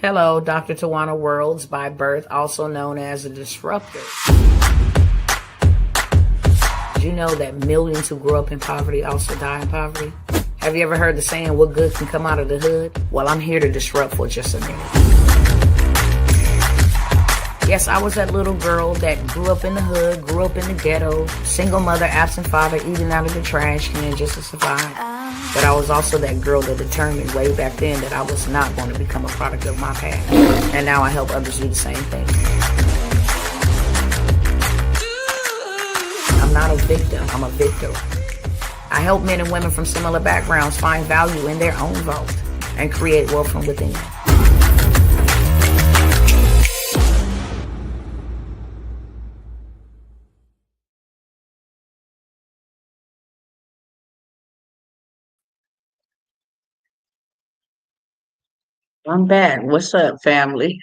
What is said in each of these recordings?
Hello, Dr. Tawana Worlds by birth, also known as a disruptor. Did you know that millions who grew up in poverty also die in poverty? Have you ever heard the saying, what good can come out of the hood? Well, I'm here to disrupt for just a minute. Yes, I was that little girl that grew up in the hood, grew up in the ghetto, single mother, absent father, eating out of the trash can just to survive. But I was also that girl that determined way back then that I was not going to become a product of my past. And now I help others do the same thing. I'm not a victim, I'm a victor. I help men and women from similar backgrounds find value in their own vault and create wealth from within. I'm back. What's up, family?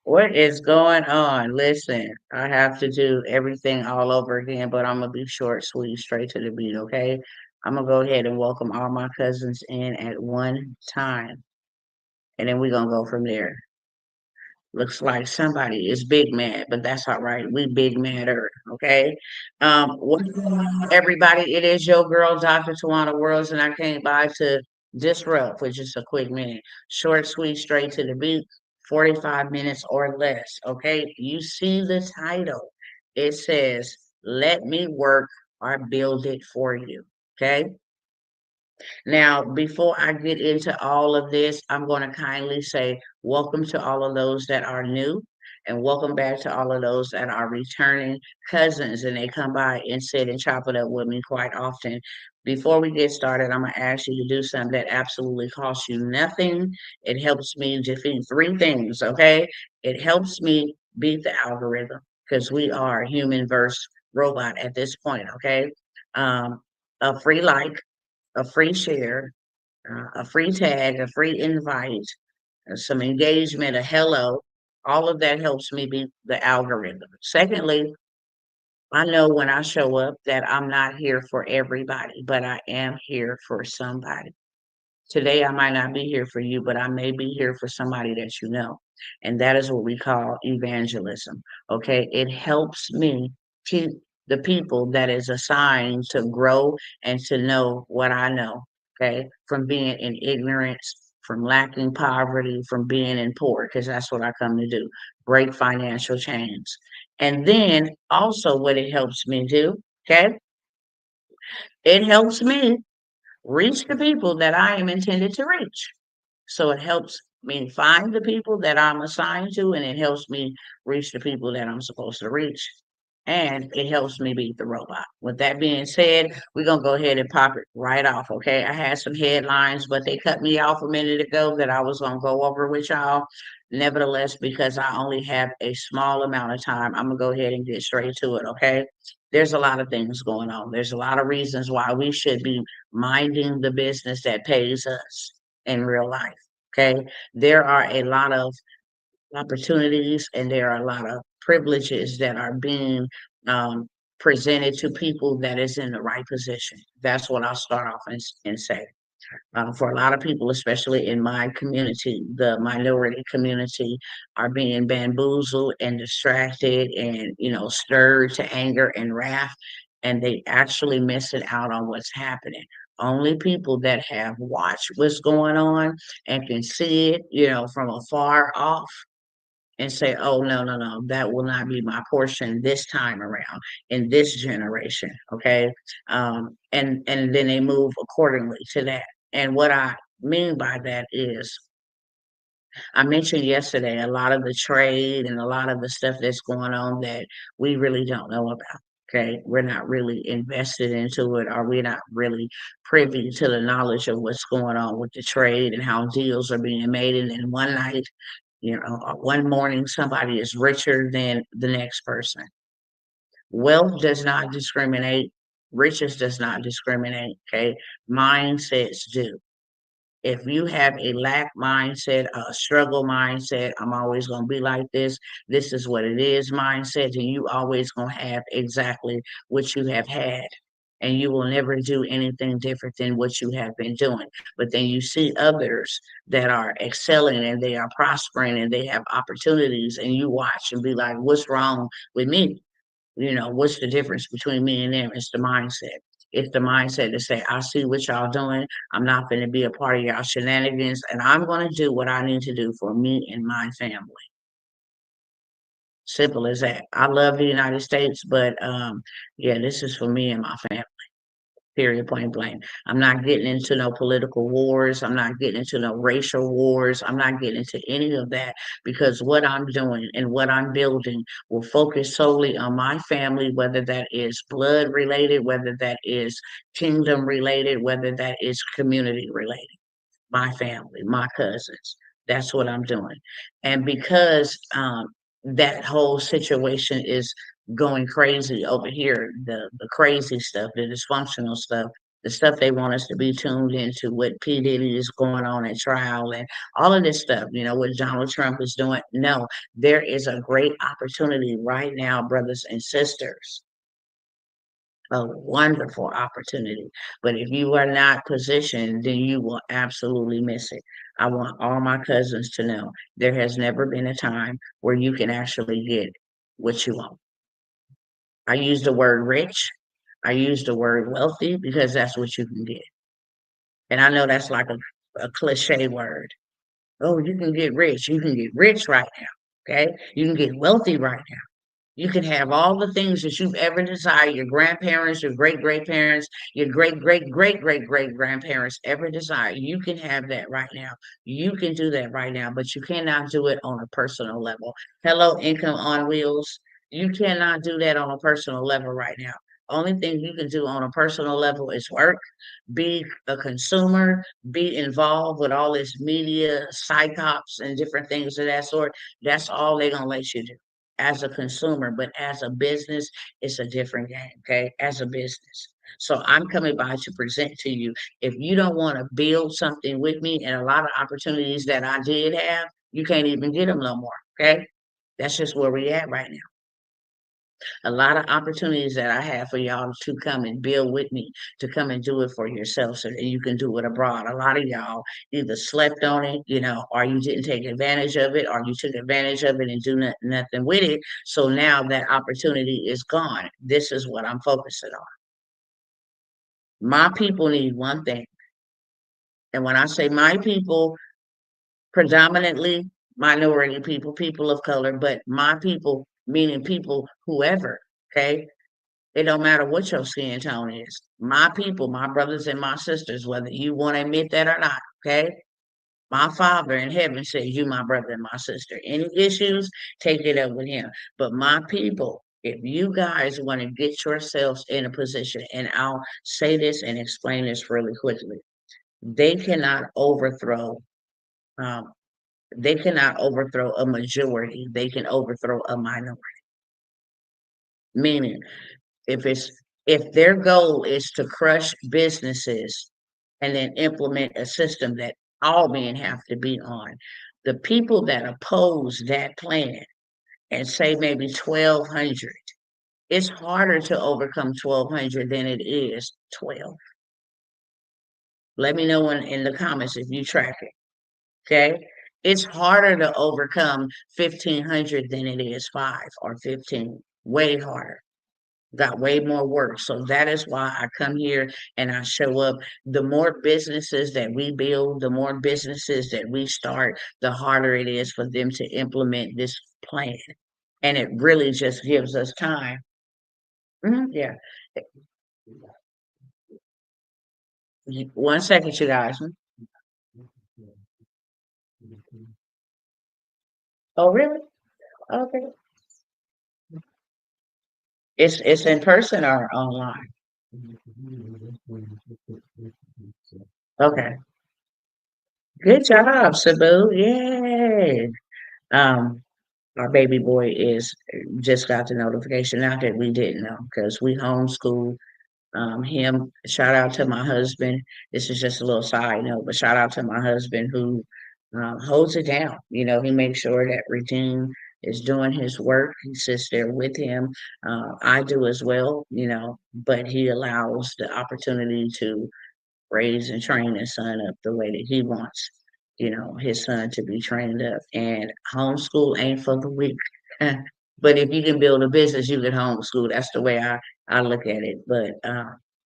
What is going on? Listen, I have to do everything all over again, but I'm gonna be short, sweet, straight to the beat, okay? I'm gonna go ahead and welcome all my cousins in at one time, and then we're gonna go from there. Looks like somebody is big mad, but that's all right. We big madder, okay? What's going on, everybody? It is your girl, Dr. Tawana Worlds, and I came by to disrupt for just a quick minute. Short, sweet, straight to the beat, 45 minutes or less, okay? You see the title. It says, Let Me Work or Build It For You, okay? Now, before I get into all of this, I'm going to kindly say welcome to all of those that are new and welcome back to all of those that are returning cousins and they come by and sit and chop it up with me quite often. Before we get started, I'm going to ask you to do something that absolutely costs you nothing. It helps me defeat three things, okay? It helps me beat the algorithm because we are human versus robot at this point, okay? Um, a free like, a free share, a free tag, a free invite, some engagement, a hello. All of that helps me beat the algorithm. Secondly, I know when I show up that I'm not here for everybody, but I am here for somebody. Today, I might not be here for you, but I may be here for somebody that you know. And that is what we call evangelism. Okay. It helps me keep the people that is assigned to grow and to know what I know. Okay. From being in ignorance, from lacking poverty, from being in poor, because that's what I come to do, break financial chains. And then also, what it helps me do, okay, it helps me reach the people that I am intended to reach. So it helps me find the people that I'm assigned to, and it helps me reach the people that I'm supposed to reach. And it helps me beat the robot. With that being said, we're going to go ahead and pop it right off. Okay. I had some headlines, but they cut me off a minute ago that I was going to go over with y'all. Nevertheless, because I only have a small amount of time, I'm going to go ahead and get straight to it. Okay. There's a lot of things going on. There's a lot of reasons why we should be minding the business that pays us in real life. Okay. There are a lot of opportunities and there are a lot of privileges that are being um, presented to people that is in the right position. That's what I'll start off and say. For a lot of people, especially in my community, the minority community, are being bamboozled and distracted and, stirred to anger and wrath, and they actually missing out on what's happening. Only people that have watched what's going on and can see it, from afar off and say, oh, no, no, no, that will not be my portion this time around in this generation. Okay. And then they move accordingly to that. And what I mean by that is, I mentioned yesterday a lot of the trade and a lot of the stuff that's going on that we really don't know about. Okay. We're not really invested into it, or we're not really privy to the knowledge of what's going on with the trade and how deals are being made. And then one night, one morning somebody is richer than the next person. Wealth does not discriminate. Riches does not discriminate. Okay. Mindsets do. If you have a lack mindset, a struggle mindset, I'm always going to be like this is what it is mindset, and you always going to have exactly what you have had. and you will never do anything different than what you have been doing. But then you see others that are excelling and they are prospering and they have opportunities, and you watch and be like, what's wrong with me? What's the difference between me and them? It's the mindset. It's the mindset to say, I see what y'all doing. I'm not going to be a part of y'all shenanigans, and I'm going to do what I need to do for me and my family. Simple as that. I love the United States, but yeah, this is for me and my family. Period, point blank. I'm not getting into no political wars. I'm not getting into no racial wars. I'm not getting into any of that, because what I'm doing and what I'm building will focus solely on my family, whether that is blood related, whether that is kingdom related, whether that is community related. My family, my cousins. That's what I'm doing. And because that whole situation is going crazy over here, the crazy stuff, the dysfunctional stuff, the stuff they want us to be tuned into, what P. Diddy is going on at trial and all of this stuff, what Donald Trump is doing. No, there is a great opportunity right now, brothers and sisters, a wonderful opportunity. But if you are not positioned, then you will absolutely miss it. I want all my cousins to know there has never been a time where you can actually get what you want. I use the word rich. I use the word wealthy because that's what you can get. And I know that's like a cliche word. Oh, you can get rich. You can get rich right now. Okay. You can get wealthy right now. You can have all the things that you've ever desired, your grandparents, your great great parents, your great great great great great grandparents ever desired. You can have that right now. You can do that right now, but you cannot do it on a personal level. Hello, income on wheels. You cannot do that on a personal level right now. Only thing you can do on a personal level is work, be a consumer, be involved with all this media, psychops, and different things of that sort. That's all they're gonna let you do as a consumer, but as a business, it's a different game, okay? As a business. So I'm coming by to present to you. If you don't want to build something with me, and a lot of opportunities that I did have, you can't even get them no more, okay? That's just where we at right now. A lot of opportunities that I have for y'all to come and build with me, to come and do it for yourself so that you can do it abroad. A lot of y'all either slept on it, or you didn't take advantage of it, or you took advantage of it and do nothing with it. So now that opportunity is gone. This is what I'm focusing on. My people need one thing. And when I say my people, predominantly minority people, people of color, but my people, meaning people, whoever, okay? It don't matter what your skin tone is. My people, my brothers and my sisters, whether you want to admit that or not, okay? My Father in heaven says you my brother and my sister. Any issues, take it up with him. But my people, if you guys want to get yourselves in a position, and I'll say this and explain this really quickly, they cannot overthrow. Um, they cannot overthrow a majority. They can overthrow a minority. Meaning, if it's if their goal is to crush businesses and then implement a system that all men have to be on, the people that oppose that plan and say maybe 1,200, it's harder to overcome 1,200 than it is 12. Let me know in the comments if you track it. Okay. It's harder to overcome 1,500 than it is 5 or 15. Way harder. Got way more work. So that is why I come here and I show up. The more businesses that we build, the more businesses that we start, the harder it is for them to implement this plan. And it really just gives us time. Yeah. 1 second, you guys. Oh, really? Okay. It's in person or online? Okay. Good job, Sabu. Yay. Um, our baby boy is just got the notification. Not that we didn't know, because we homeschool him. Shout out to my husband. This is just a little side note, but shout out to my husband who holds it down. He makes sure that routine is doing his work. He sits there with him. I do as well, but he allows the opportunity to raise and train his son up the way that he wants, his son to be trained up. And homeschool ain't for the weak. But if you can build a business, you can homeschool. That's the way I look at it. But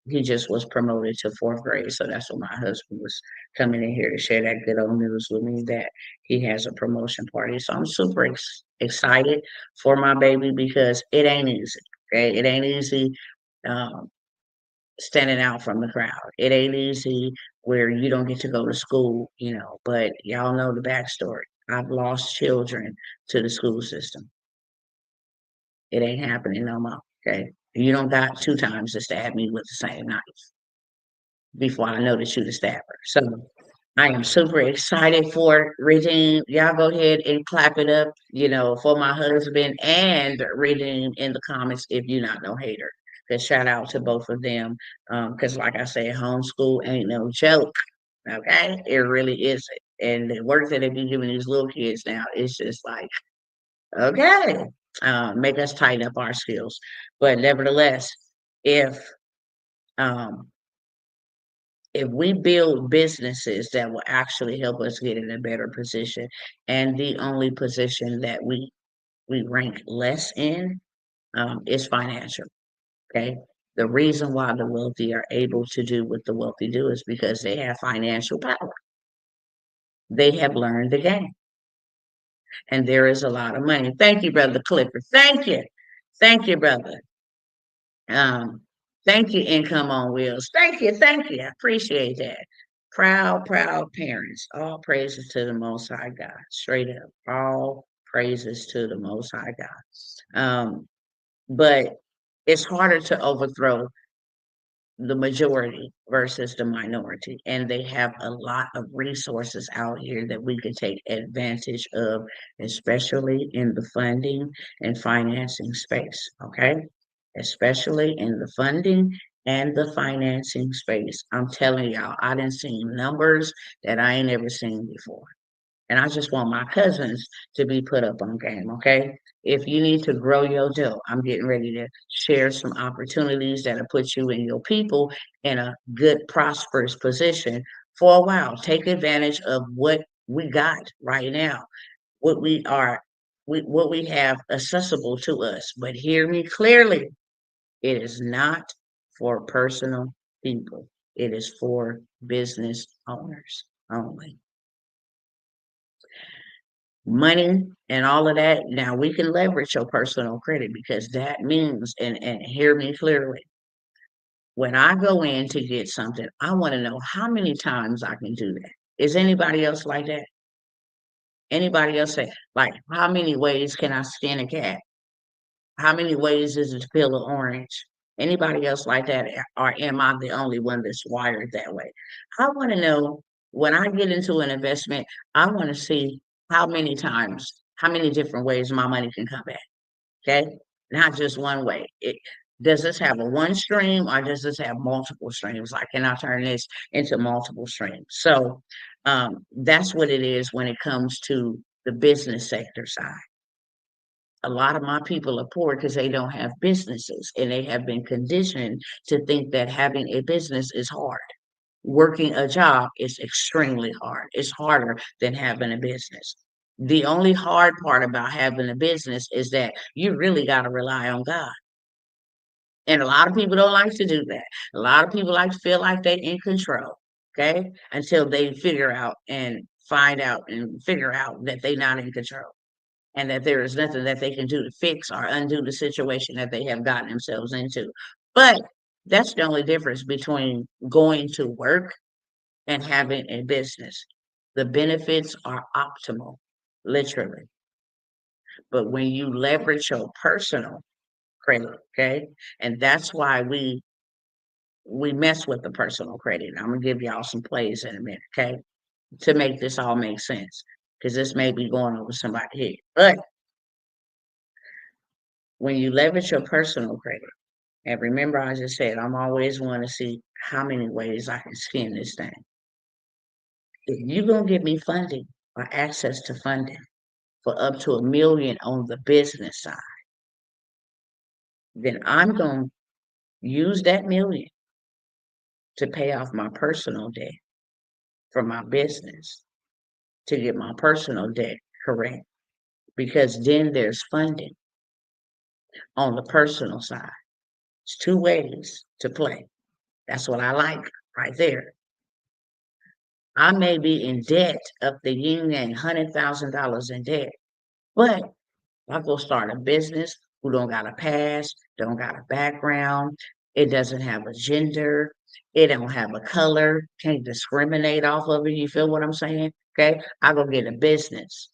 he just was promoted to fourth grade. So that's what my husband was coming in here to share that good old news with me that he has a promotion party. So I'm super excited for my baby because it ain't easy. Okay. It ain't easy. Um, Standing out from the crowd. It ain't easy where you don't get to go to school, but y'all know the backstory. I've lost children to the school system. It ain't happening no more. Okay. You don't got two times to stab me with the same knife before I know that you the stabber. So I am super excited for Redeem. Y'all go ahead and clap it up, for my husband and Redeem in the comments if you're not no hater. Cause shout out to both of them. Cause like I said, homeschool ain't no joke. Okay. It really isn't. And the work that they be giving these little kids now is just like, okay, make us tighten up our skills. But nevertheless, if um if we build businesses that will actually help us get in a better position, and the only position that we rank less in is financial. Okay. The reason why the wealthy are able to do what the wealthy do is because they have financial power. They have learned the game, and there is a lot of money. Thank you, brother Clifford. Thank you, brother. Um, Thank you, Income on Wheels. Thank you. I appreciate that. Proud parents. All praises to the Most High God. Straight up, all praises to the Most High God. But it's harder to overthrow the majority versus the minority, and they have a lot of resources out here that we can take advantage of, especially in the funding and financing space. Okay, especially in the funding and the financing space. I'm telling y'all, I didn't see numbers that I ain't never seen before. And I just want my cousins to be put up on game, okay? If you need to grow your dough, I'm getting ready to share some opportunities that'll put you and your people in a good, prosperous position for a while. Take advantage of what we got right now, what what we have accessible to us. But hear me clearly, it is not for personal people. It is for business owners only. Money and all of that. Now we can leverage your personal credit because that means, and hear me clearly, when I go in to get something, I want to know how many times I can do that. Is anybody else like that? Anybody else say, like, how many ways can I skin a cat? How many ways is it to peel an orange? Anybody else like that? Or am I the only one that's wired that way? I want to know when I get into an investment, I want to see how many times, how many different ways my money can come back. Okay. Not just one way. Does this have a one stream or does this have multiple streams? Like, can I turn this into multiple streams? So that's what it is when it comes to the business sector side. A lot of my people are poor because they don't have businesses and they have been conditioned to think that having a business is hard. Working a job is extremely hard. It's harder than having a business. The only hard part about having a business is that you really got to rely on God. And a lot of people don't like to do that. A lot of people like to feel like they're in control, okay? Until they figure out and find out and figure out that they're not in control and that there is nothing that they can do to fix or undo the situation that they have gotten themselves into. But that's the only difference between going to work and having a business. The benefits are optimal, literally. But when you leverage your personal credit, okay, and that's why we mess with the personal credit. I'm gonna give y'all some plays in a minute, okay, to make this all make sense, because this may be going over somebody's head. But when you leverage your personal credit, and remember, I just said I'm always want to see how many ways I can skin this thing. If you're gonna give me funding or access to funding, for up to $1 million on the business side, then I'm going to use that million to pay off my personal debt for my business to get my personal debt correct. Because then there's funding on the personal side. It's two ways to play. That's what I like right there. I may be in debt up the yin yang, $100,000 in debt, but I go start a business who don't got a past, don't got a background. It doesn't have a gender. It don't have a color. Can't discriminate off of it. You feel what I'm saying? Okay. I go get a business.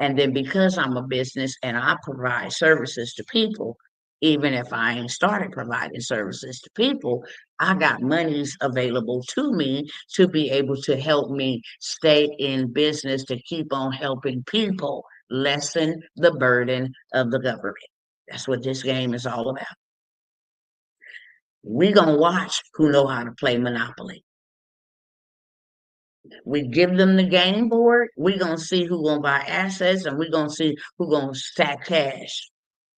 And then because I'm a business and I provide services to people, even if I ain't started providing services to people, I got monies available to me to be able to help me stay in business to keep on helping people lessen the burden of the government. That's what this game is all about. We're going to watch who know how to play Monopoly. We give them the game board. We're going to see who going to buy assets, and we're going to see who going to stack cash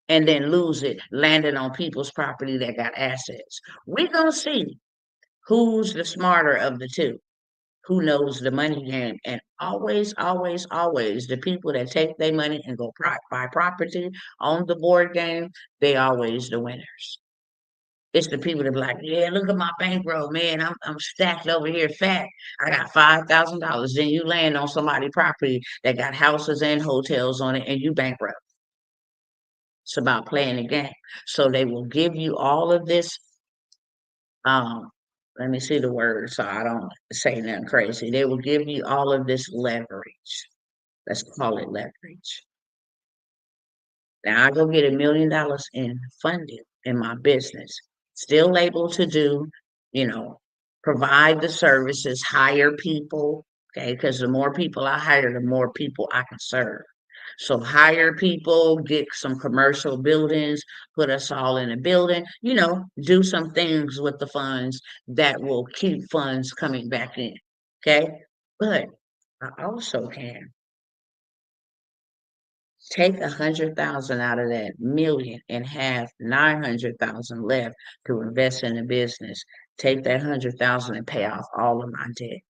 and then lose it, landing on people's property that got assets. We're going to see who's the smarter of the two, who knows the money game. And always, always, always, the people that take their money and go buy property on the board game, they always the winners. It's the people that be like, yeah, look at my bankroll, man. I'm stacked over here fat. I got $5,000. Then you land on somebody's property that got houses and hotels on it, and you bankrupt. It's about playing the game. So they will give you all of this. Um, Let me see the word so I don't say nothing crazy. They will give you all of this leverage. Let's call it leverage. Now I go get $1 million in funding in my business, still able to do, you know, provide the services, hire people, okay? Because the more people I hire, the more people I can serve. So hire people, get some commercial buildings, put us all in a building, do some things with the funds that will keep funds coming back in. Okay. But I also can take 100,000 out of that million and have 900,000 left to invest in the business. Take that 100,000 and pay off all of my debt.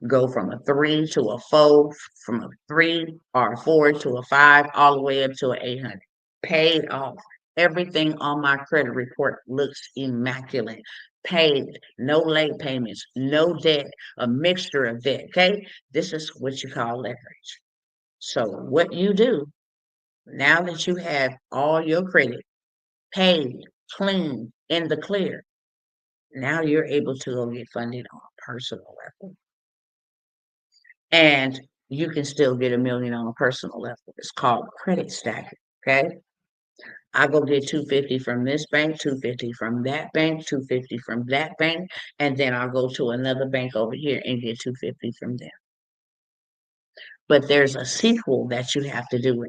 Go from a 3 to a 4, from a 3 or a 4 to a 5, all the way up to an 800. Paid off. Everything on my credit report looks immaculate. Paid, no late payments, no debt, a mixture of debt. Okay, this is what you call leverage. So what you do now that you have all your credit paid, clean, in the clear, now you're able to go get funded on a personal level. And you can still get $1 million on a personal level. It's called credit stacking. Okay. I go get 250 from this bank, 250 from that bank, 250 from that bank, and then I'll go to another bank over here and get 250 from them. But there's a sequel that you have to do.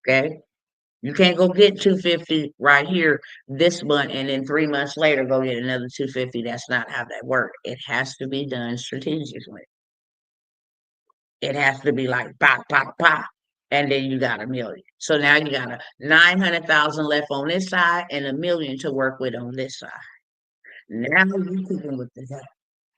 Okay. You can't go get 250 right here this month and then 3 months later go get another 250. That's not how that works. It has to be done strategically. It has to be like pop, pop, pop. And then you got $1 million. So now you got a 900,000 left on this side and $1 million to work with on this side. Now you cooking with the dough.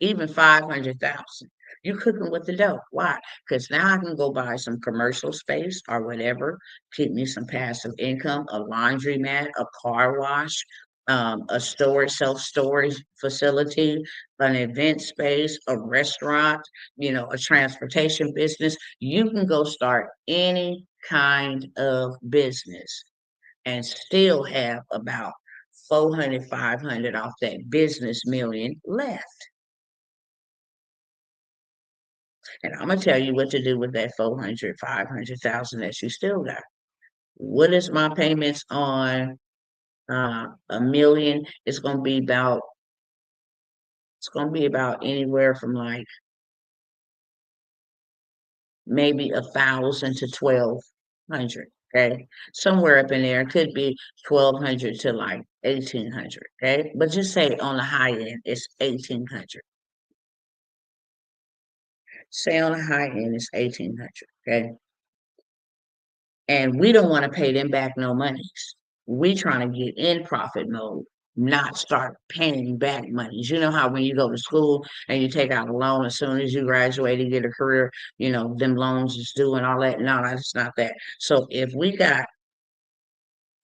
Even 500,000. You cooking with the dough. Why? Because now I can go buy some commercial space or whatever, keep me some passive income, a laundromat, a car wash, a storage, self-storage facility, an event space, a restaurant, a transportation business. You can go start any kind of business and still have about 400, 500 off that business million left. And I'm gonna tell you what to do with that 400, 500,000 that you still got. What is my payments on $1 million? It's gonna be about anywhere from like maybe 1,000 to 1,200. Okay, somewhere up in there. It could be 1,200 to like 1,800. Okay, but just say on the high end it's 1,800. Say on the high end it's 1,800. Okay. and we don't want to pay them back no monies. We trying to get in profit mode, not start paying back monies. You know how when you go to school and you take out a loan as soon as you graduate and get a career, them loans is due and all that. No, that's not that. So if we got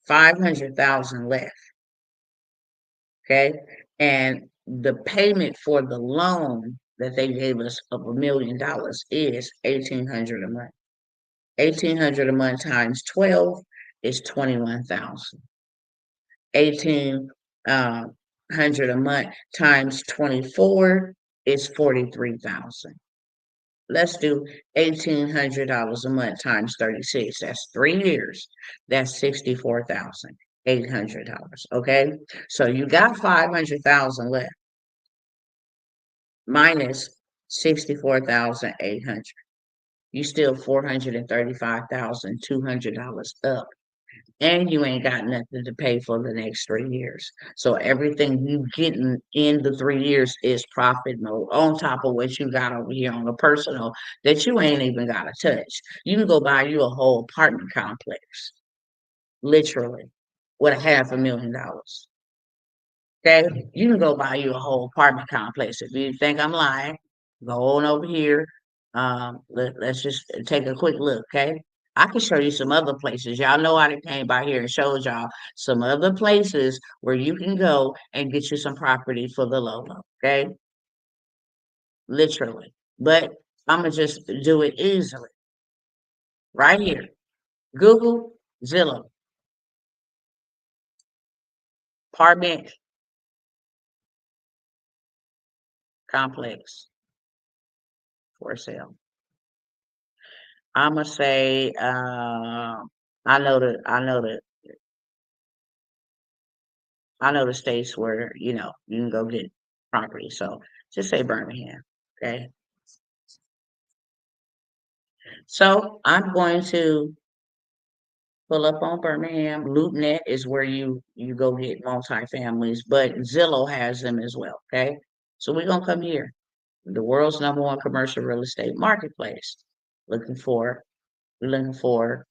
500,000 left, okay, and the payment for the loan that they gave us of $1 million is 1,800 a month. 1,800 a month times 12 is 21,000. 1,800 a month times 24 is 43,000. Let's do $1,800 a month times 36. That's 3 years. That's $64,800. Okay. So you got 500,000 left minus 64,800. You still $435,200 up. And you ain't got nothing to pay for the next 3 years. So everything you getting in the 3 years is profit mode on top of what you got over here on the personal that you ain't even got to touch. You can go buy you a whole apartment complex, literally, with $500,000. Okay, you can go buy you a whole apartment complex. If you think I'm lying, go on over here. Let's just take a quick look. Okay, I can show you some other places. Y'all know I done came by here and showed y'all some other places where you can go and get you some property for the low low. Okay, literally. But I'm gonna just do it easily right here. Google Zillow apartment complex for sale. I'ma say, I know the states where, you can go get property. So just say Birmingham. Okay. So I'm going to pull up on Birmingham. LoopNet is where you go get multifamilies, but Zillow has them as well. Okay. So we're gonna come here. The world's #1 commercial real estate marketplace. Looking for We're looking for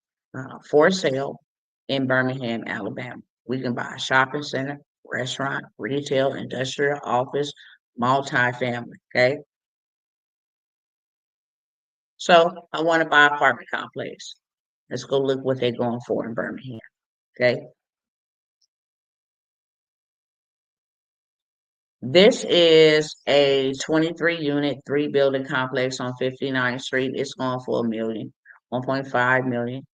sale in Birmingham, Alabama. We can buy a shopping center, restaurant, retail, industrial, office, multifamily. Okay. So I want to buy an apartment complex. Let's go look what they're going for in Birmingham. Okay. This is a 23 unit, 3 building complex on 59th Street. It's going for a million, 1.5 million.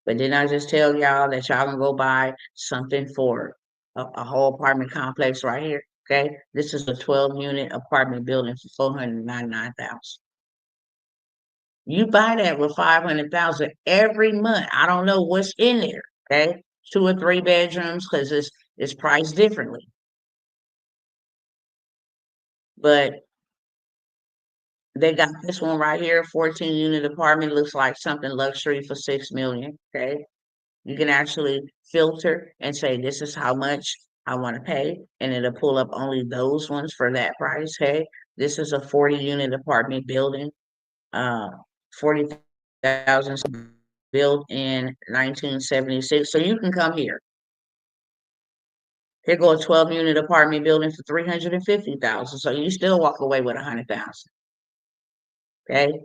But didn't I just tell y'all that y'all can go buy something for a whole apartment complex right here? Okay, this is a 12 unit apartment building for 499,000. You buy that with 500,000 every month. I don't know what's in there. Okay, 2 or 3 bedrooms because it's priced differently. But they got this one right here, 14 unit apartment. Looks like something luxury for 6 million. Okay, you can actually filter and say, this is how much I want to pay, and it'll pull up only those ones for that price. Hey, this is a 40 unit apartment building, 40,000 built in 1976. So you can come here. Here go a 12 unit apartment building for 350,000. So you still walk away with 100,000. Okay.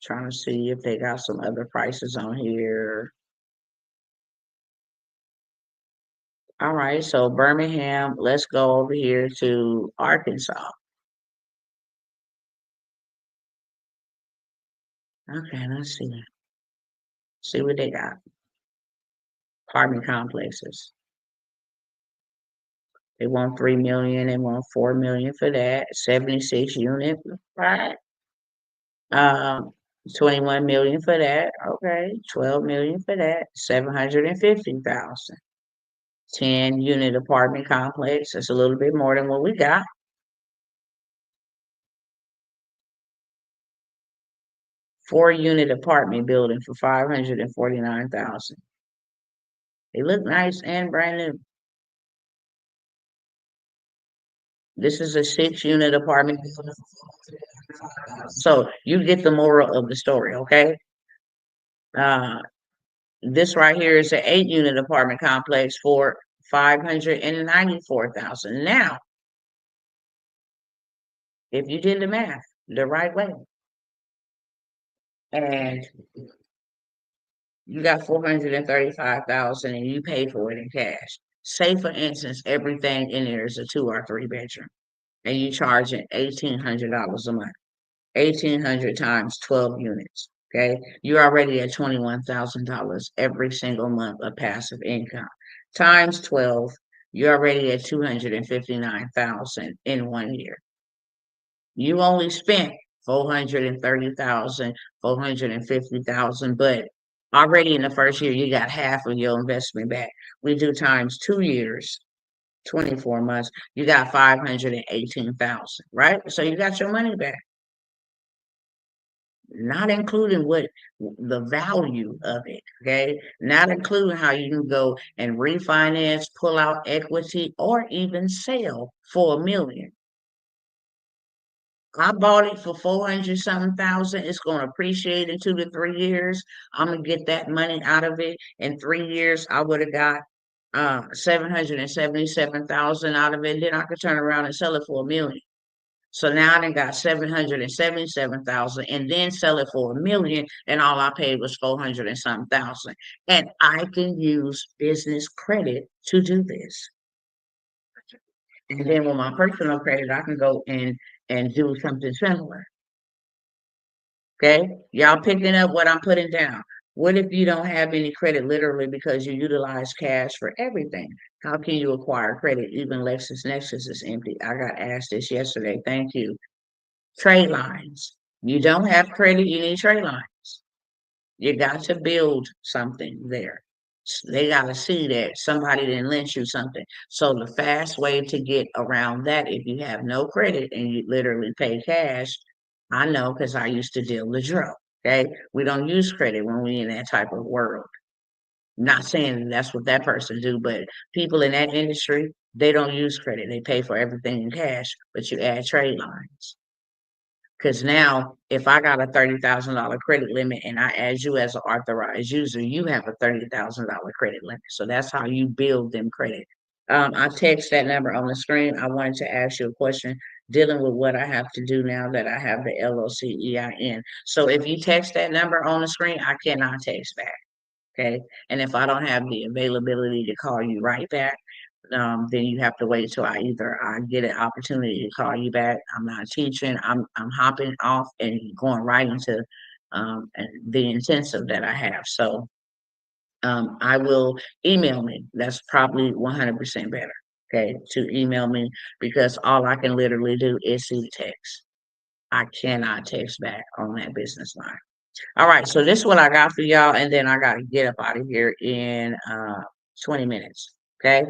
Trying to see if they got some other prices on here. All right, so Birmingham, let's go over here to Arkansas. Okay, let's see. See what they got. Apartment complexes. They want 3 million, they want 4 million for that. 76 unit, right? 21 million for that. Okay, 12 million for that. 750,000. 10 unit apartment complex. That's a little bit more than what we got. 4 unit apartment building for 549,000. They look nice and brand new. This is a 6 unit apartment building. So you get the moral of the story, okay? This right here is an 8-unit apartment complex for 594,000. Now, if you did the math the right way, and you got 435,000 and you pay for it in cash. Say for instance, everything in there is a 2 or 3 bedroom, and you charge it $1,800 a month. 1,800 times 12 units. Okay, you're already at $21,000 every single month of passive income. Times 12, you're already at 259,000 in 1 year. You only spent 430,000, 450,000, but already in the first year, you got half of your investment back. We do times 2 years, 24 months, you got 518,000, right? So you got your money back, not including what the value of it, okay? Not including how you can go and refinance, pull out equity, or even sell for 1 million. I bought it for 400 something thousand. It's going to appreciate in 2 to 3 years. I'm gonna get that money out of it. In 3 years, I would have got 777,000 out of it. Then I could turn around and sell it for 1 million. So now I done got 777,000 and then sell it for 1 million, and all I paid was 400 and something thousand. And I can use business credit to do this. And then with my personal credit, I can go in and do something similar. Okay, y'all picking up what I'm putting down. What if you don't have any credit literally because you utilize cash for everything? How can you acquire credit? Even LexisNexis is empty. I got asked this yesterday. Thank you. Trade lines. You don't have credit, you need trade lines. You got to build something there. They got to see that somebody didn't lend you something. So the fast way to get around that, if you have no credit and you literally pay cash, I know because I used to deal the drill. Okay, we don't use credit when we in that type of world. Not saying that's what that person do, but people in that industry, they don't use credit. They pay for everything in cash, but you add trade lines. Because now, if I got a $30,000 credit limit and I add you as an authorized user, you have a $30,000 credit limit. So that's how you build them credit. I text that number on the screen. I wanted to ask you a question dealing with what I have to do now that I have the LLC EIN. So if you text that number on the screen, I cannot text back. Okay. And if I don't have the availability to call you right back, then you have to wait till I get an opportunity to call you back. I'm not teaching. I'm hopping off and going right into the intensive that I have. So I will email me. That's probably 100% better. Okay, to email me because all I can literally do is see the text. I cannot text back on that business line. All right, so this is what I got for y'all, and then I gotta get up out of here in 20 minutes. Okay.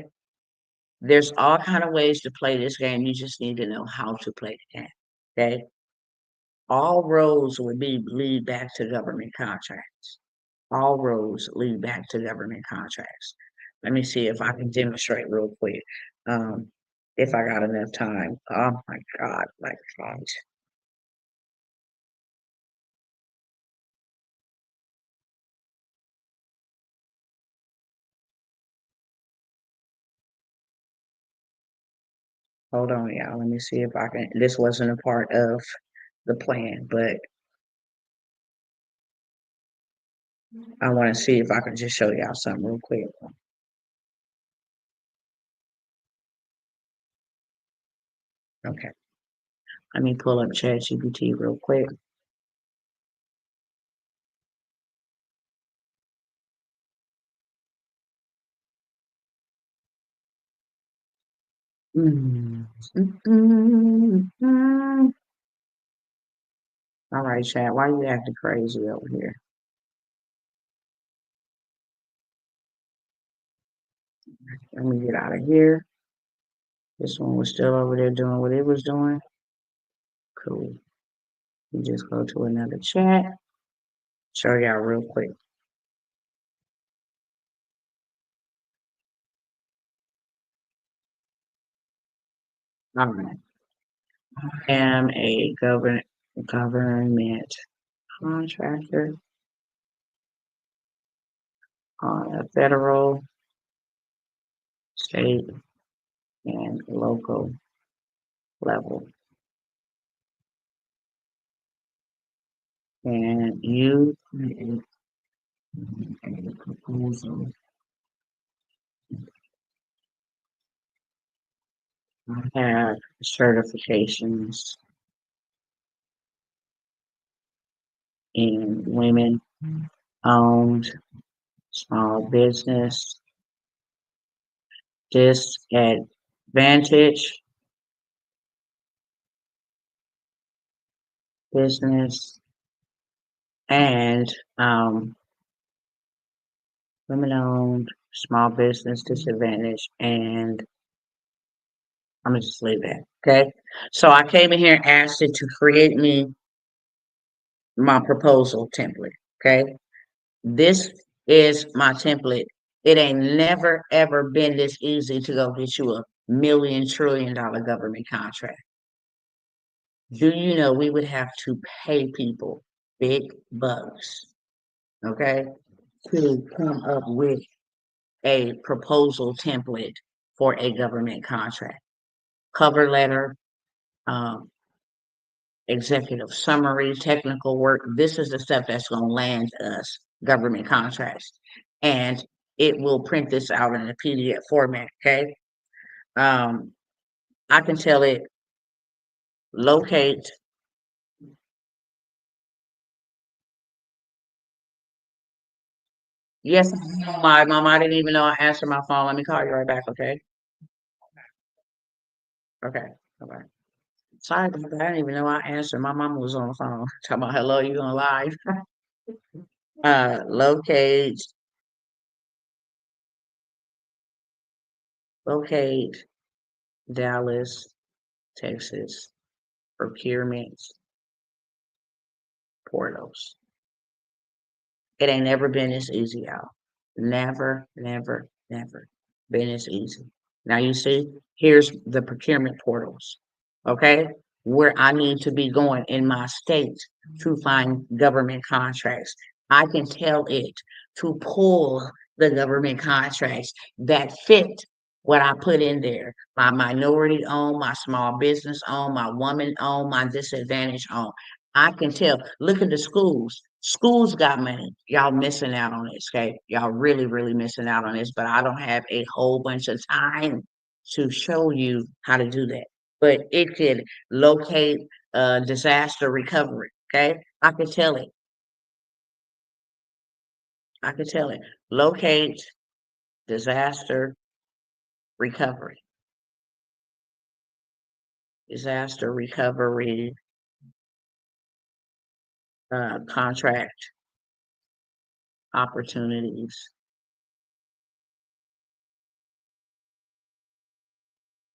There's all kind of ways to play this game. You just need to know how to play the game. Okay. All roads would be lead back to government contracts. All roads lead back to government contracts. Let me see if I can demonstrate real quick. If I got enough time. Oh my God, my God. Hold on, y'all. Let me see if I can. This wasn't a part of the plan, but I want to see if I can just show y'all something real quick. Okay. Let me pull up ChatGPT real quick. Mm. All right, chat. Why you acting crazy over here? Let me get out of here. This one was still over there doing what it was doing. Cool. You just go to another chat. Show y'all real quick. All right. I am a government contractor. on a federal, state, and local level. And you create a proposal. I have certifications in women owned small business, disadvantage business, and women owned small business disadvantage, and I'm gonna just leave that. Okay. So I came in here and asked it to create me my proposal template. Okay. This is my template. It ain't never ever been this easy to go get you a $1,000,000,000,000 government contract. Do you know we would have to pay people big bucks, okay, to come up with a proposal template for a government contract? Cover letter, um, executive summary, technical work. This is the stuff that's going to land us government contracts. And it will print this out in a PDF format, okay? I can tell it locate. Yes, my mom, I didn't even know I answered my phone. Let me call you right back, okay? Okay, okay. Sorry about that. I didn't even know I answered. My mama was on the phone. Talking about hello, you on live. Locate, locate Dallas, Texas procurement portals. It ain't never been this easy, y'all. Never, never, never been this easy. Now you see, here's the procurement portals, okay? Where I need to be going in my state to find government contracts. I can tell it to pull the government contracts that fit what I put in there. My minority owned, my small business owned, my woman owned, my disadvantaged owned. I can tell. Look at the schools. Schools got money. Y'all missing out on this, okay? Y'all really, really missing out on this, but I don't have a whole bunch of time to show you how to do that. But it could locate disaster recovery, okay? I could tell it. I could tell it. Locate disaster recovery. Disaster recovery contract opportunities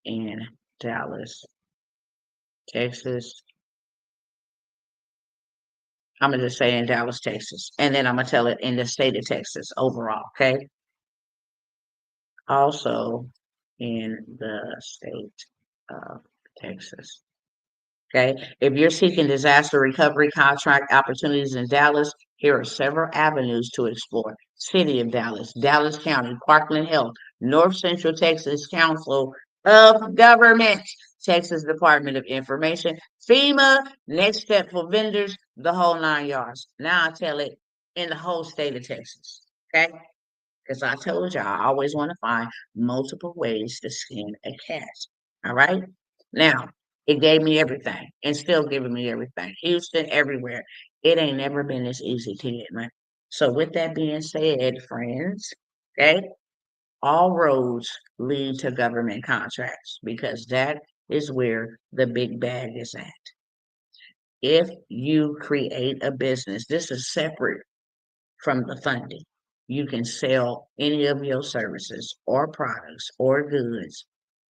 in Dallas, Texas. I'm gonna just say in Dallas, Texas, and then I'm gonna tell it in the state of Texas overall. Okay. Also in the state of Texas. Okay. If you're seeking disaster recovery contract opportunities in Dallas, here are several avenues to explore. City of Dallas, Dallas County, Parkland Health, North Central Texas Council of Government, Texas Department of Information, FEMA, Next Step for Vendors, the whole 9 yards. Now I tell it in the whole state of Texas. Okay. Because I told you I always want to find multiple ways to skin a cat. All right. Now, it gave me everything and still giving me everything. Houston, everywhere. It ain't never been this easy to get money. So, with that being said, friends, okay, all roads lead to government contracts because that is where the big bag is at. If you create a business, this is separate from the funding. You can sell any of your services or products or goods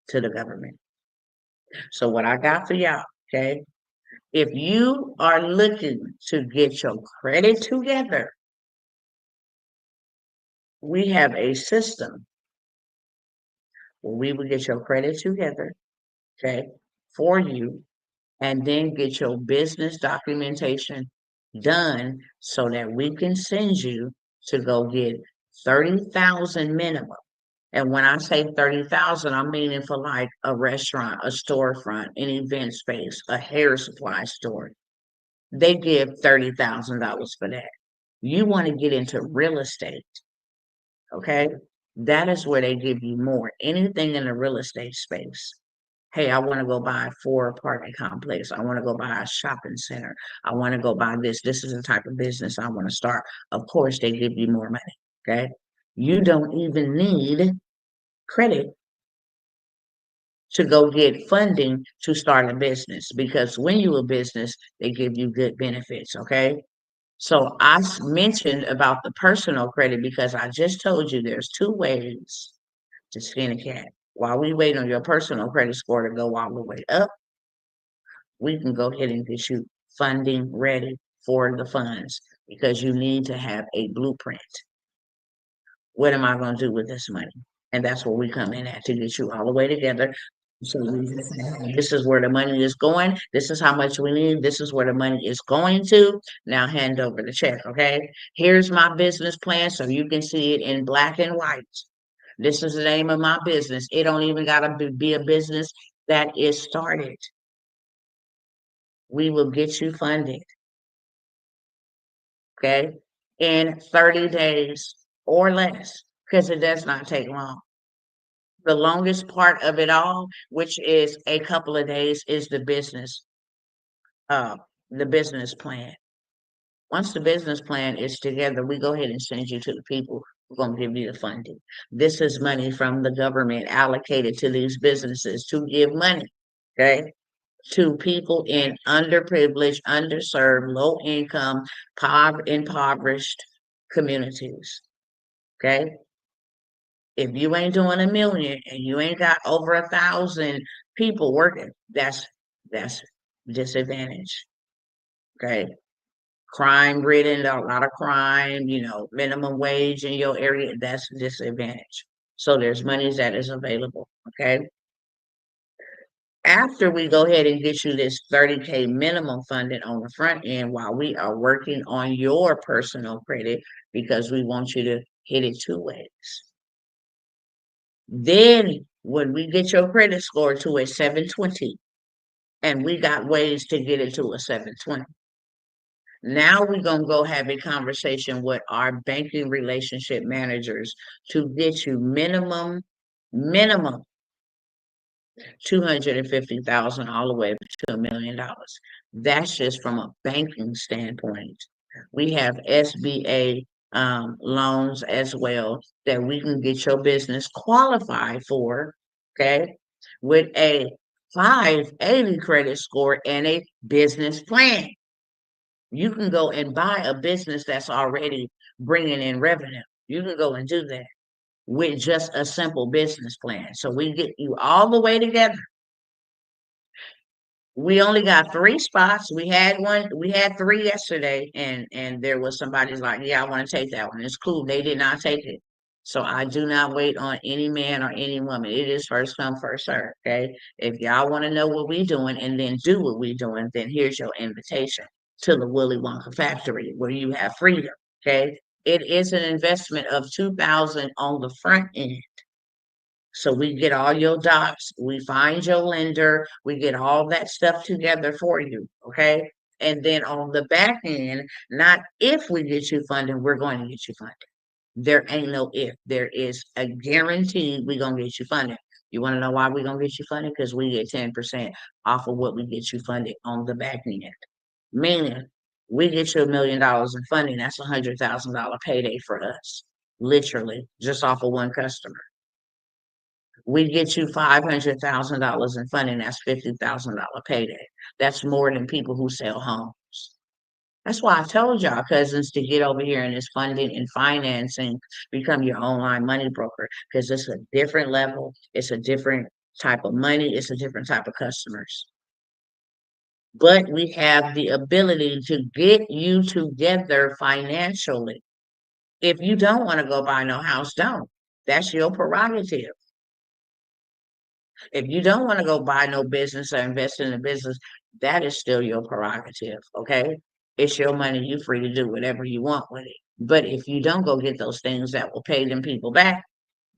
to the government. So, what I got for y'all, okay? If you are looking to get your credit together, we have a system where we will get your credit together, okay, for you, and then get your business documentation done so that we can send you to go get 30,000 minimum. And when I say 30,000, I'm meaning for like a restaurant, a storefront, an event space, a hair supply store. They give $30,000 for that. You want to get into real estate, okay? That is where they give you more. Anything in the real estate space. Hey, I want to go buy 4 apartment complex. I want to go buy a shopping center. I want to go buy this. This is the type of business I want to start. Of course, they give you more money. Okay. You don't even need credit to go get funding to start a business because when you a business, they give you good benefits. Okay. So mentioned about the personal credit because I just told you there's 2 ways to skin a cat. While we wait on your personal credit score to go all the way up, we can go ahead and get you funding ready for the funds because you need to have a blueprint. What am I going to do with this money? And that's where we come in at to get you all the way together. So this is where the money is going. This is how much we need. This is where the money is going to. Now hand over the check, okay? Here's my business plan so you can see it in black and white. This is the name of my business. It don't even got to be a business that is started. We will get you funded, okay, in 30 days or less, because it does not take long. The longest part of it all, which is a couple of days, is uh, the business plan. Once the business plan is together, we go ahead and send you to the people who are going to give you the funding. This is money from the government allocated to these businesses to give money, okay, to people in underprivileged, underserved, low income, impoverished communities. Okay. If you ain't doing a million and you ain't got over 1,000 people working, that's disadvantage. Okay. Crime ridden, a lot of crime, minimum wage in your area, that's disadvantage. So there's money that is available. Okay. After we go ahead and get you this 30K minimum funding on the front end while we are working on your personal credit because we want you to hit it 2 ways. Then when we get your credit score to a 720, and we got ways to get it to a 720. Now we're going to go have a conversation with our banking relationship managers to get you minimum 250,000 all the way to $1 million. That's just from a banking standpoint. We have SBA loans as well that we can get your business qualified for, okay, with a 580 credit score and a business plan. You can go and buy a business that's already bringing in revenue. You can go and do that with just a simple business plan. So we get you all the way together. We only got 3 spots. We had 3 yesterday, and there was somebody's like, yeah, I want to take that one. It's cool. They did not take it. So I do not wait on any man or any woman. It is first come, first serve. Okay. If y'all want to know what we doing and then do what we doing, then here's your invitation to the Willy Wonka factory where you have freedom. Okay. It is an investment of $2,000 on the front end. So we get all your docs, we find your lender, we get all that stuff together for you, okay? And then on the back end, not if we get you funding, we're going to get you funded. There ain't no if. There is a guarantee we're going to get you funded. You want to know why we're going to get you funded? Because we get 10% off of what we get you funded on the back end. Meaning, we get you $1 million in funding, that's $100,000 payday for us, literally, just off of one customer. We get you $500,000 in funding, that's $50,000 payday. That's more than people who sell homes. That's why I told y'all cousins to get over here in this funding and financing, become your online money broker, because it's a different level, it's a different type of money, it's a different type of customers. But we have the ability to get you together financially. If you don't want to go buy no house, don't. That's your prerogative. If you don't want to go buy no business or invest in a business, that is still your prerogative, okay? It's your money. You're free to do whatever you want with it. But if you don't go get those things that will pay them people back,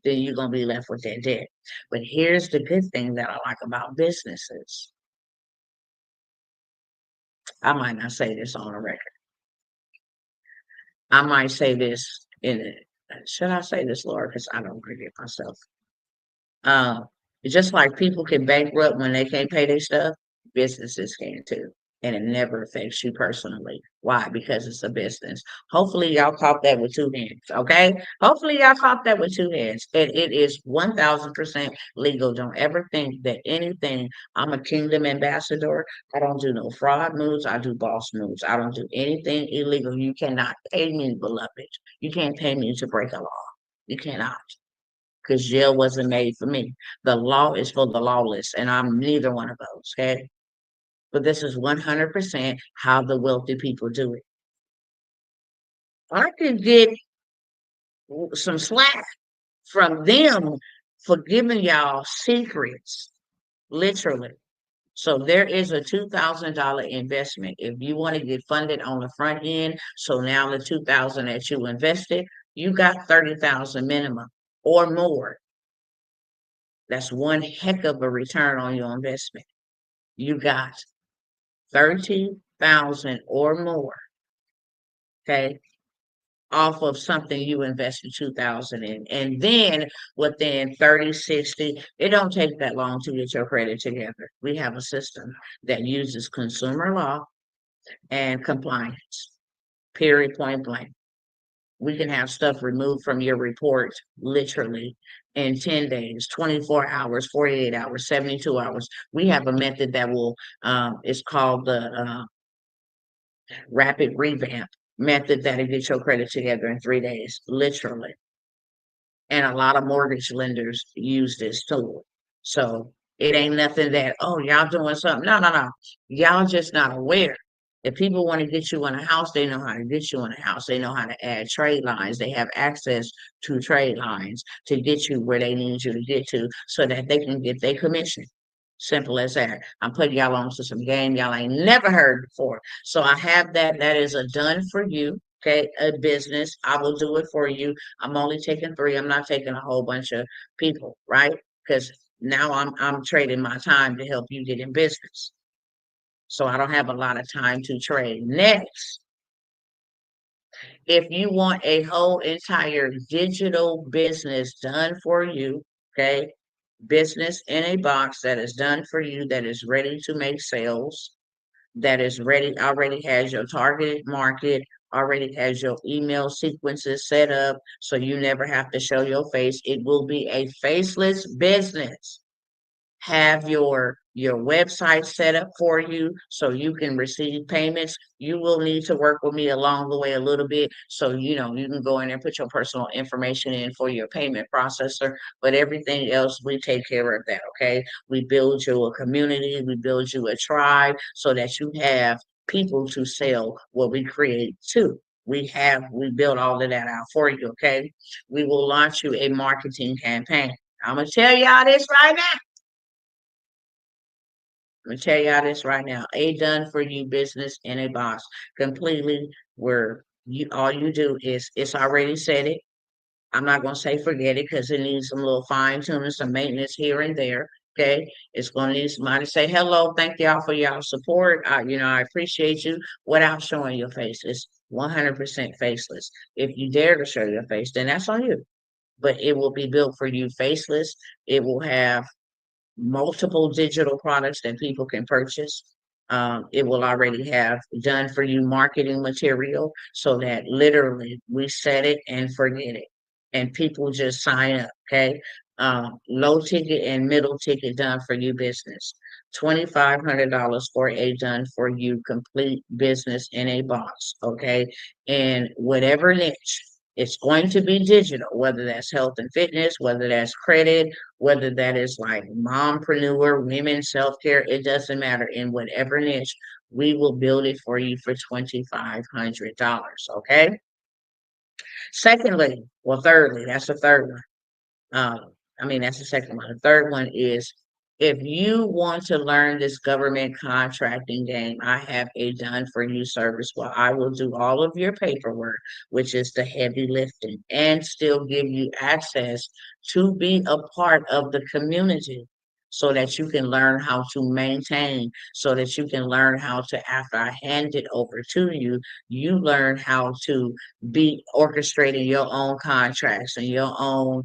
then you're going to be left with that debt. But here's the good thing that I like about businesses. I might not say this on a record. I might say this in it. Should I say this, Lord? Because I don't forget myself. Uh, just like people can bankrupt when they can't pay their stuff, businesses can too. And it never affects you personally. Why? Because it's a business. Hopefully, y'all caught that with two hands. Okay. Hopefully, y'all caught that with two hands. And it is 1000% legal. Don't ever think that anything, I'm a kingdom ambassador. I don't do no fraud moves. I do boss moves. I don't do anything illegal. You cannot pay me, beloved. You can't pay me to break a law. You cannot, because jail wasn't made for me. The law is for the lawless, and I'm neither one of those. Okay. But this is 100% how the wealthy people do it. I could get some slack from them for giving y'all secrets, literally. So there is a $2,000 investment. If you want to get funded on the front end, so now the 2,000 that you invested, you got 30,000 minimum or more. That's one heck of a return on your investment. You got 30,000 or more, okay, off of something you invested 2,000 in. And then within 30, 60, it don't take that long to get your credit together. We have a system that uses consumer law and compliance, period, point blank. We can have stuff removed from your report literally in 10 days, 24 hours, 48 hours, 72 hours. We have a method that will, it's called the rapid revamp method that'll get your credit together in 3 days, literally. And a lot of mortgage lenders use this tool. So it ain't nothing that, oh, y'all doing something. No, no, no. Y'all just not aware. If people want to get you in a house, they know how to get you in a house. They know how to add trade lines. They have access to trade lines to get you where they need you to get to so that they can get their commission. Simple as that. I'm putting y'all on to some game y'all ain't never heard before. So I have that. That is a done for you. Okay, a business. I will do it for you. I'm only taking three. I'm not taking a whole bunch of people, right? Because now I'm trading my time to help you get in business. So I don't have a lot of time to trade. Next, if you want a whole entire digital business done for you, okay, business in a box that is done for you, that is ready to make sales, that is ready, already has your targeted market, already has your email sequences set up, so you never have to show your face. It will be a faceless business. Have your website set up for you so you can receive payments. You will need to work with me along the way a little bit, so you know you can go in and put your personal information in for your payment processor, but everything else we take care of that. Okay, we build you a community, we build you a tribe so that you have people to sell what we create to. We build all of that out for you. Okay, we will launch you a marketing campaign. I'm gonna tell y'all this right now. I'm gonna tell y'all this right now. A done for you business in a box. Completely where you all you do is it's already said it. I'm not gonna say forget it because it needs some little fine tuning, some maintenance here and there. Okay. It's gonna need somebody to say hello, thank y'all for y'all support. I appreciate you without showing your face. It's 100% faceless. If you dare to show your face, then that's on you. But it will be built for you faceless. It will have multiple digital products that people can purchase. It will already have done for you marketing material so that literally we set it and forget it. And people just sign up. Okay. Low ticket and middle ticket done for you business. $2,500 for a done for you complete business in a box. Okay. And whatever niche, it's going to be digital, whether that's health and fitness, whether that's credit, whether that is like mompreneur, women self-care, it doesn't matter. In whatever niche, we will build it for you for $2,500. Okay. Secondly, well, thirdly, that's the third one. I mean, that's the second one. The third one is If you want to learn this government contracting game, I have a done for you service where I will do all of your paperwork, which is the heavy lifting, and still give you access to be a part of the community so that you can learn how to maintain, so that you can learn how to, after I hand it over to you, you learn how to be orchestrating your own contracts and your own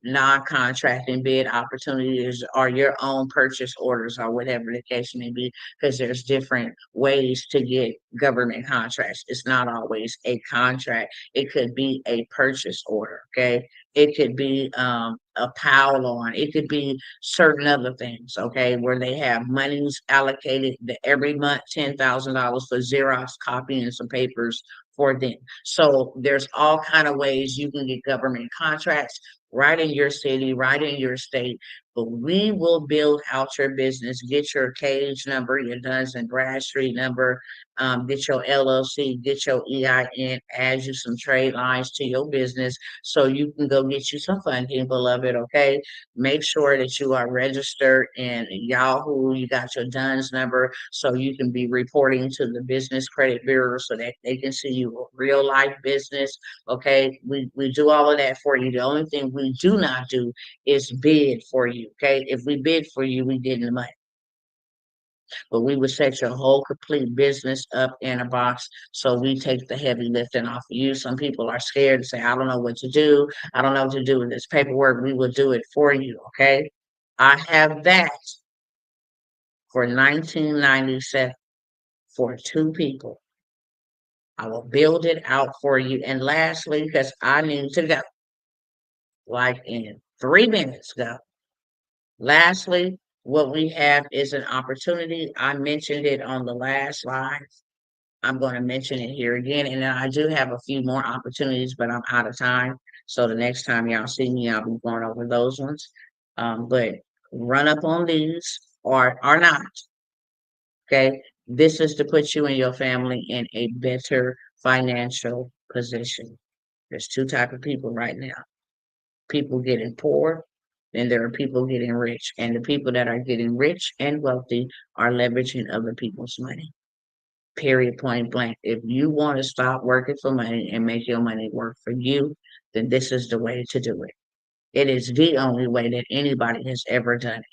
non-contracting bid opportunities or your own purchase orders or whatever the case may be, because there's different ways to get government contracts. It's not always a contract. It could be a purchase order, okay? It could be a POW loan. It could be certain other things, okay, where they have monies allocated every month, $10,000 for Xerox copying some papers for them. So there's all kind of ways you can get government contracts right in your city, right in your state. But we will build out your business, get your cage number, your Duns and Bradstreet number, get your LLC, get your EIN, add you some trade lines to your business so you can go get you some funding, beloved, okay? Make sure that you are registered in Yahoo. You got your DUNS number so you can be reporting to the Business Credit Bureau so that they can see you a real life business. Okay, we do all of that for you. The only thing we do not do is bid for you. Okay, if we bid for you, we get the money. But we would set your whole complete business up in a box. So we take the heavy lifting off of you. Some people are scared to say, I don't know what to do. I don't know what to do with this paperwork. We will do it for you. Okay. I have that for 1997 for two people. I will build it out for you. And lastly, because I need to go, like in 3 minutes, go. Lastly, what we have is an opportunity. I mentioned it on the last slide. I'm going to mention it here again. And then I do have a few more opportunities, but I'm out of time. So the next time y'all see me, I'll be going over those ones. But run up on these or not. Okay. This is to put you and your family in a better financial position. There's two type of people right now. People getting poor, and there are people getting rich. And the people that are getting rich and wealthy are leveraging other people's money. Period, point blank. If you want to stop working for money and make your money work for you, then this is the way to do it. It is the only way that anybody has ever done it.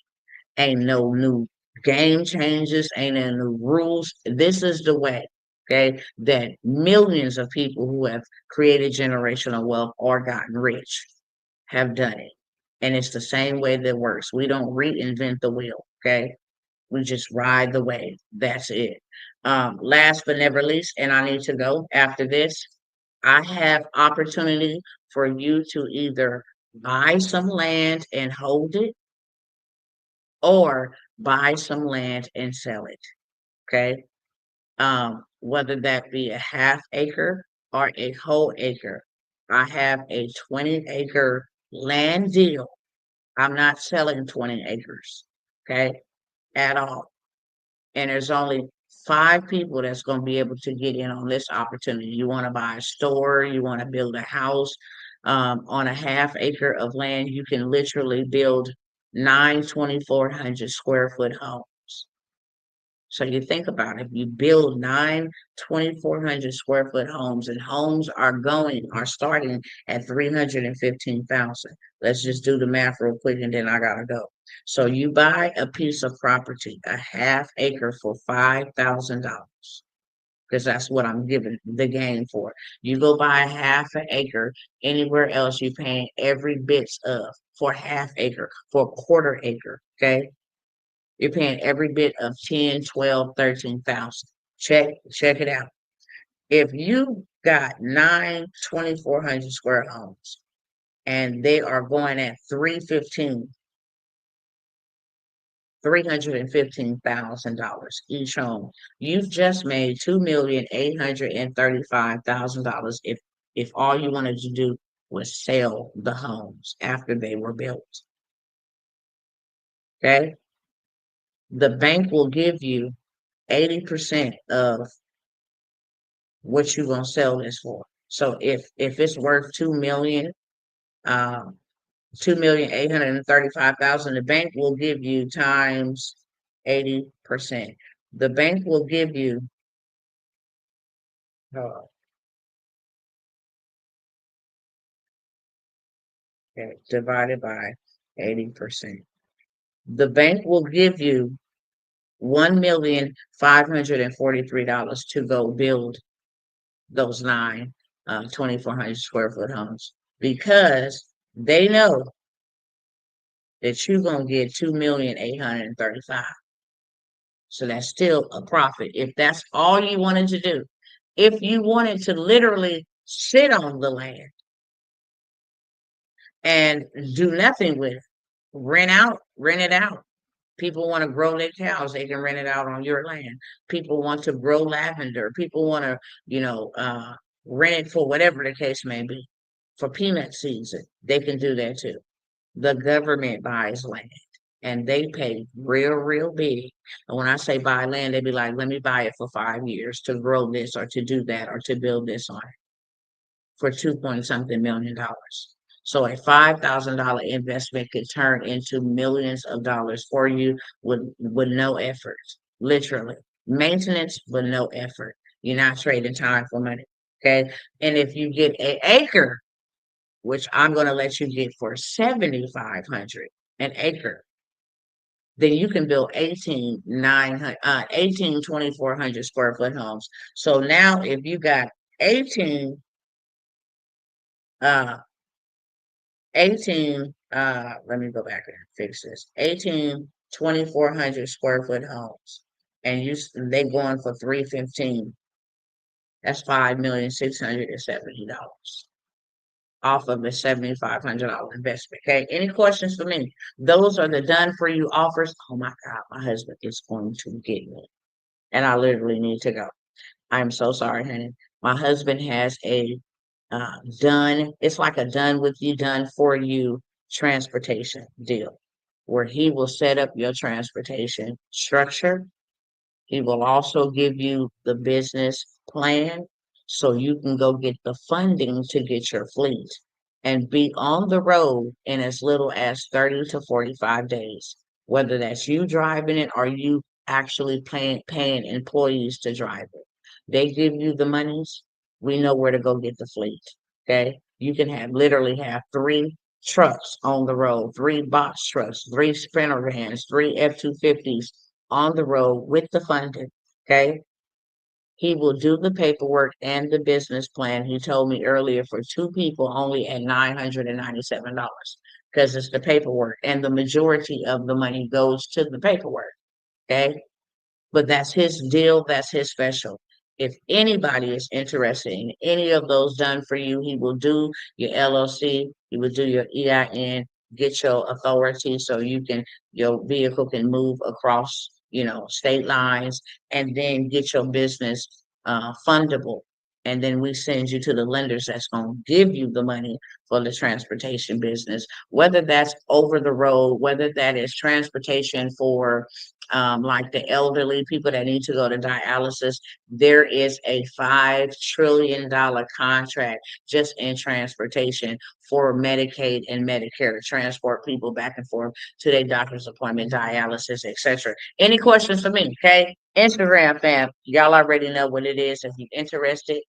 Ain't no new game changes, ain't no new rules. This is the way, okay, that millions of people who have created generational wealth or gotten rich have done it. And it's the same way that works. We don't reinvent the wheel, okay? We just ride the wave. That's it. Last but never least, and I need to go after this, I have opportunity for you to either buy some land and hold it or buy some land and sell it. Okay. Whether that be a half acre or a whole acre. I have a 20-acre land deal. I'm not selling 20 acres. Okay. At all. And there's only 5 people that's going to be able to get in on this opportunity. You want to buy a store, you want to build a house on a half acre of land, you can literally build 9 2,400 square foot homes. So you think about it, if you build 9 2,400 square foot homes, and homes are starting at 315,000. Let's just do the math real quick and then I gotta go. So you buy a piece of property, a half acre for $5,000. Because that's what I'm giving the game for. You go buy a half an acre anywhere else, you're paying every bit of for half acre, for a quarter acre. Okay. You're paying every bit of 10, 12, 13,000. Check it out. If you got 9 2,400 square homes and they are going at 315,000 each home, you've just made $2,835,000 if all you wanted to do was sell the homes after they were built. Okay. The bank will give you 80% of what you gonna sell this for. So if it's worth 2 million, um, 2,835,000. The bank will give you times 80%. The bank will give you uh, okay, divided by 80%. The bank will give you $1,543 to go build those nine 2,400 square foot homes because they know that you're gonna get 2,835,000. So that's still a profit if that's all you wanted to do. If you wanted to literally sit on the land and do nothing with it, rent it out. People want to grow their cows, they can rent it out on your land. People want to grow lavender. People want to, you know, rent it for whatever the case may be. For peanut season, they can do that too. The government buys land and they pay real big. And when I say buy land, they be like, let me buy it for 5 years to grow this or to do that or to build this on it for 2 point something million dollars. So a $5,000 investment could turn into millions of dollars for you with no effort, literally. Maintenance with no effort. You're not trading time for money. Okay. And if you get an acre, which I'm going to let you get for 7,500 an acre, then you can build 2,400 square foot homes. So now if you got 18 uh 18 let me go back and fix this. 2,400 square foot homes and they going for 315. That's $5,670 off of a $7,500 investment. Okay. Any questions for me? Those are the done for you offers. Oh my God, my husband is going to get me. And I literally need to go. I'm so sorry, honey. My husband has a it's like a done with you, done for you transportation deal where he will set up your transportation structure. He will also give you the business plan so you can go get the funding to get your fleet and be on the road in as little as 30 to 45 days, whether that's you driving it or you actually paying employees to drive it. They give you the monies. We know where to go get the fleet. Okay. You can literally have three trucks on the road, three box trucks, three sprinter vans, three F-250s on the road with the funding. Okay. He will do the paperwork and the business plan. He told me earlier for two people only at $997 because it's the paperwork and the majority of the money goes to the paperwork. Okay. But that's his deal, that's his special. If anybody is interested in any of those done for you, he will do your LLC, he will do your EIN, get your authority so your vehicle can move across, state lines, and then get your business fundable. And then we send you to the lenders that's going to give you the money for the transportation business, whether that's over the road, whether that is transportation for like the elderly people that need to go to dialysis. There is a $5 trillion contract just in transportation for Medicaid and Medicare to transport people back and forth to their doctor's appointment, dialysis, etc. Any questions for me? Okay. Instagram fam, y'all already know what it is. If you're interested,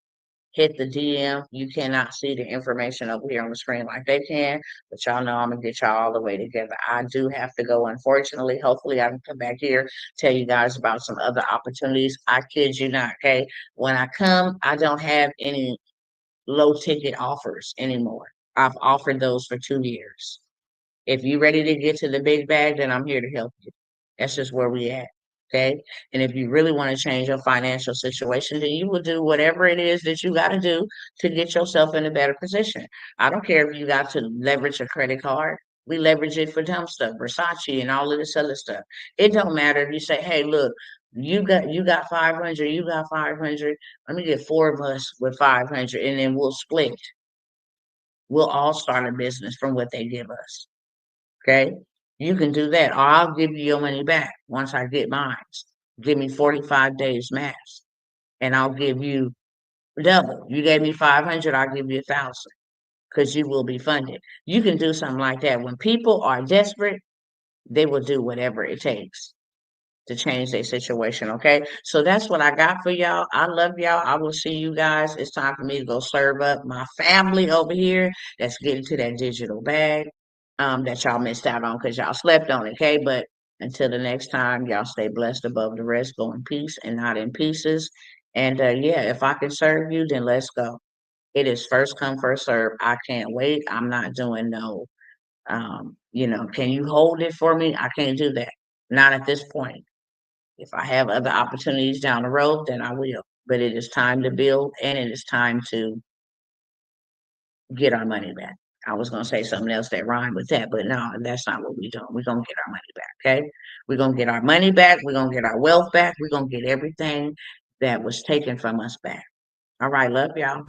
hit the DM. You cannot see the information over here on the screen like they can, but y'all know I'm gonna get y'all all the way together. I do have to go, unfortunately. Hopefully, I can come back here, tell you guys about some other opportunities. I kid you not, okay? When I come, I don't have any low ticket offers anymore. I've offered those for 2 years. If you're ready to get to the big bag, then I'm here to help you. That's just where we at. Okay. And if you really want to change your financial situation, then you will do whatever it is that you got to do to get yourself in a better position. I don't care if you got to leverage a credit card. We leverage it for dumb stuff, Versace and all of this other stuff. It don't matter if you say, hey, look, you got 500, you got 500. Let me get four of us with 500 and then we'll split. We'll all start a business from what they give us. Okay. You can do that, or I'll give you your money back once I get mine. Give me 45 days max, and I'll give you double. You gave me 500, I'll give you 1,000. because you will be funded. You can do something like that. When people are desperate, they will do whatever it takes to change their situation. Okay. So that's what I got for y'all. I love y'all. I will see you guys. It's time for me to go serve up my family over here that's getting to that digital bag that y'all missed out on because y'all slept on it. Okay. But until the next time, y'all stay blessed above the rest. Go in peace and not in pieces. And yeah, if I can serve you, then let's go. It is first come, first serve. I can't wait. I'm not doing no can you hold it for me? I can't do that. Not at this point. If I have other opportunities down the road, then I will. But it is time to build and it is time to get our money back. I was gonna say something else that rhymed with that, but no, that's not what we're doing. We're gonna get our money back, okay? We're gonna get our money back, we're gonna get our wealth back, we're gonna get everything that was taken from us back. All right, love y'all.